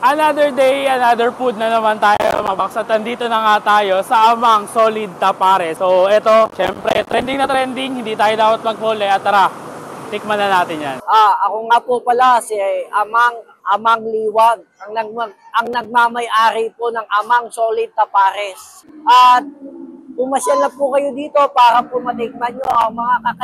Another day, another food na naman tayo mga box. At andito na nga tayo sa Amang Solid Tapares. So eto, syempre trending na trending, hindi tayo dapat maghuli. At tara, tikman na natin yan. Ako nga po pala si Amang Liwag, ang nagmamay-ari po ng Amang Solid Tapares. At pumasyal na po kayo dito para po matikman nyo ang mga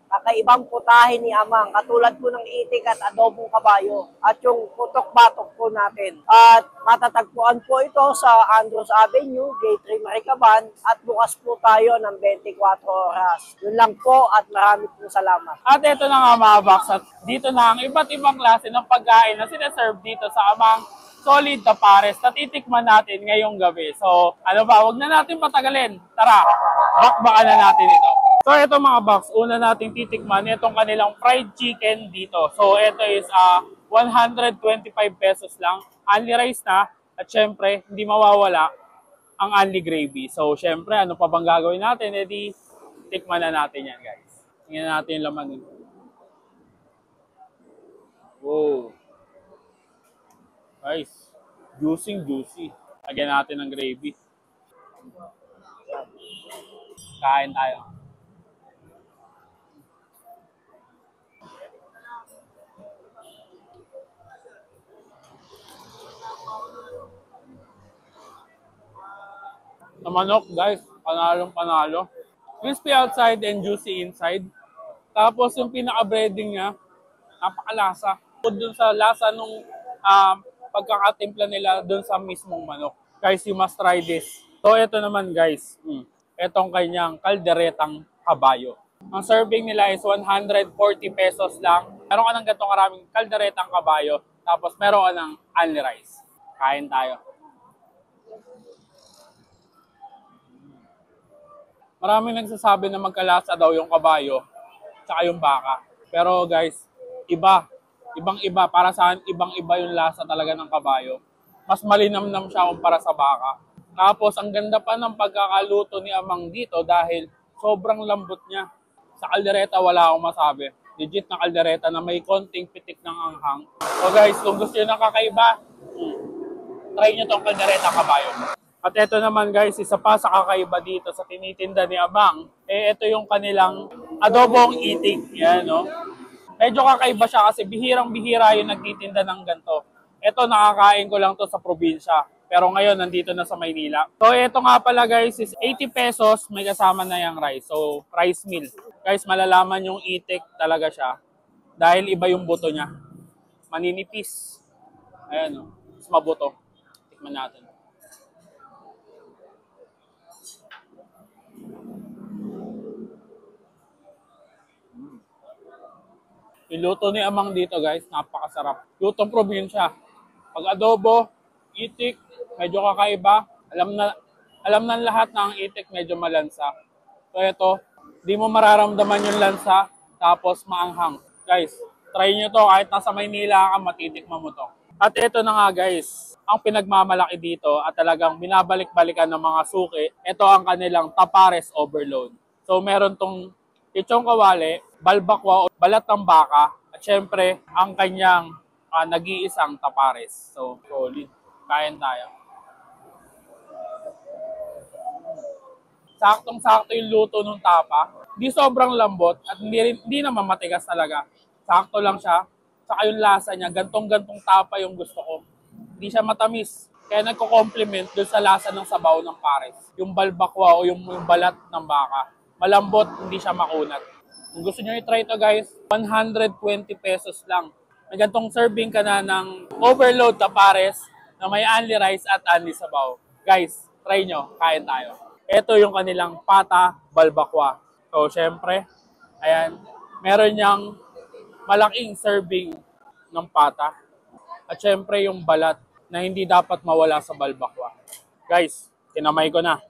kakaibang putahe ni Amang, katulad po ng itik at adobong kabayo at yung putok-batok po natin. At matatagpuan po ito sa Andros Avenue, Gate 3, Maricaban, at bukas po tayo ng 24 oras. Yun lang po at marami pong salamat. At ito na nga mga box, at dito na ang iba't ibang klase ng pagkain na sinaserve dito sa Amang Solid Tapares na titikman natin ngayong gabi. So, ano ba, wag na natin patagalin. Tara, bakbakan na natin ito. So, ito mga box, una nating titikman itong kanilang fried chicken dito. So, ito is 125 pesos lang. Only rice na. At syempre, hindi mawawala ang only gravy. So, syempre, ano pa bang gagawin natin? E di, tikman na natin yan, guys. Tingnan natin yung laman nito. Wow. Guys, juicy. Lagyan natin ng gravy. Kain tayo. Sa manok, guys, panalong-panalo. Crispy outside and juicy inside. Tapos yung pinaka-breading niya, napakalasa. Doon sa lasa nung pagkakatimpla nila doon sa mismong manok. Guys, you must try this. So, ito naman guys, itong kanyang kalderetang kabayo. Ang serving nila is 140 pesos lang. Meron ka ng ganitong karaming kalderetang kabayo, tapos meron ka ng only rice. Kain tayo. Maraming nagsasabi na magkalasa daw yung kabayo tsaka yung baka. Pero guys, ibang-iba. Para saan, ibang-iba yung lasa talaga ng kabayo. Mas malinamnam siya kumpara sa baka. Tapos, ang ganda pa ng pagkakaluto ni Amang dito dahil sobrang lambot niya. Sa kaldereta, wala akong masabi. Legit na kaldereta na may konting pitik ng anghang. So guys, kung gusto nyo ng kakaiba, try nyo tong kaldereta kabayo. At ito naman guys, isa pa sa kakaiba dito sa tinitinda ni Amang, ito yung kanilang adobong itik. Yan, no? Medyo kakaiba siya kasi bihirang-bihira yung nagtitinda ng ganito. Ito, nakakain ko lang to sa probinsya. Pero ngayon, nandito na sa Maynila. So, ito nga pala guys is 80 pesos. May kasama na yung rice. So, rice meal. Guys, malalaman yung itik talaga siya. Dahil iba yung buto niya. Maninipis. Ayan, no? Mas mabuto. Tikman natin. Yung luto ni Amang dito guys, napakasarap. Lutong probinsya. Pag adobo, itik, medyo kakaiba. Alam na lahat na ang itik medyo malansa. So ito, di mo mararamdaman yung lansa, tapos maanghang. Guys, try nyo to. Kahit nasa Maynila ka, matitikman mo to. At ito na nga guys, ang pinagmamalaki dito at talagang binabalik-balikan ng mga suki, ito ang kanilang Tapares Overload. So meron tong lechong kawali, balbakwa o balat ng baka, at syempre, ang kanyang nag-iisang tapares. So, solid. Kain tayo. Saktong-sakto yung luto ng tapa. Hindi sobrang lambot at hindi naman matigas talaga. Sakto lang siya. Saka yung lasa niya, gantong-gantong tapa yung gusto ko. Hindi siya matamis. Kaya nagko-complement dun sa lasa ng sabaw ng pares. Yung balbakwa o yung balat ng baka. Malambot, hindi siya makunat. Kung gusto nyo i-try ito guys, 120 pesos lang. May gantong serving ka na ng overload tapares na may only rice at only sabaw. Guys, try nyo, kain tayo. Ito yung kanilang pata balbakwa. So, syempre, ayan, meron niyang malaking serving ng pata. At syempre, yung balat na hindi dapat mawala sa balbakwa. Guys, tinamay ko na.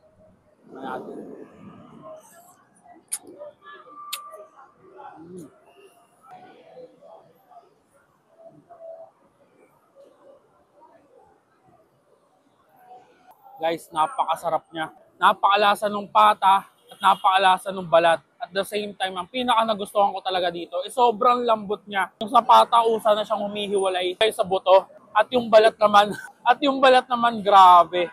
Guys, napakasarap niya. Napakalasa ng pata at napakalasa ng balat. At the same time, ang pinaka nagustuhan ko talaga dito is sobrang lambot niya. Yung sa patausa na siyang humihiwalay sa buto. At yung balat naman, grabe.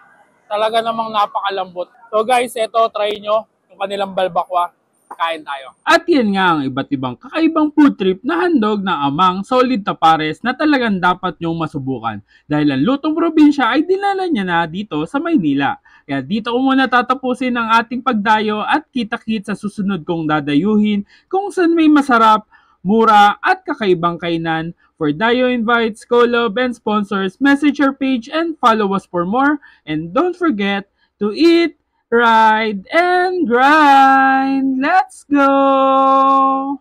Talaga namang napakalambot. So guys, eto, try nyo yung kanilang balbakwa. Kain tayo. At yan nga ang iba't ibang kakaibang food trip na handog ng Amang Solid Tapares na talagang dapat nyong masubukan. Dahil ang lutong probinsya ay dinala niya na dito sa Maynila. Kaya dito ko muna tatapusin ang ating pagdayo at kita-kit sa susunod kong dadayuhin kung saan may masarap, mura at kakaibang kainan. For Dayo Invites, collab and sponsors, message our page and follow us for more. And don't forget to eat, ride, and grind. Let's go!